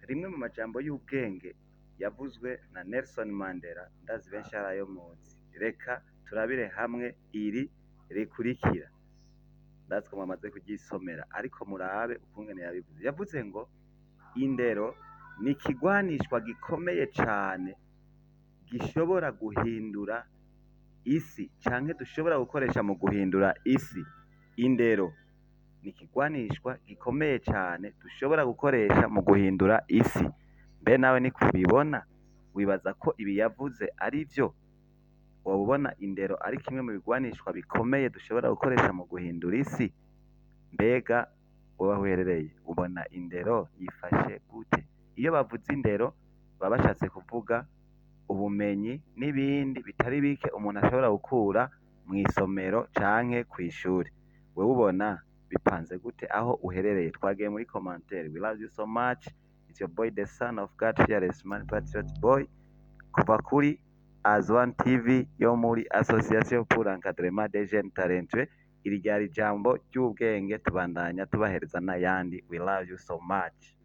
rimwe mu majambo y'ubwenge yavuzwe na Nelson Mandela, ndazi benshi arayo muzi. Reka turabire hamwe iri rikurikira, ndazi ko mwamaze kuryisomera, ariko murabe ukungene yabivuze. Yavuze ngo indero ni ikigwanishwa gikomeye cane gishobora guhindura isi, canke dushobora gukoresha mu guhindura isi. Indero ni ikigwanishwa gikomeye cane dushobora gukoresha mu guhindura isi. Mbe nawe ni kubibona? Wibaza ko ibi yavuze ari vyo? Woba ubona indero ari kimwe mu bigwanishwa bikomeye dushobora gukoresha mu guhindura isi? Mbega wowe aho uherereye ubona indero yifashe gute? Iyo bavuze indero baba bashatse kuvuga ubumenyi n'ibindi bitari bike umuntu ashobora gukura mw'isomero canke kw'ishuri. Wewe ubona bipanze gute aho uherereye? Twagiye muri commentaire. We love you so much. It's your boy the son of God, fearless man, patriot boy, kuva kuri Azwan TV yo muri Association pour l'encadrement des jeunes talentueux. Iri ryari jambo ry'ubwenge, tubandanya tubahereza n'ayandi. We love you so much.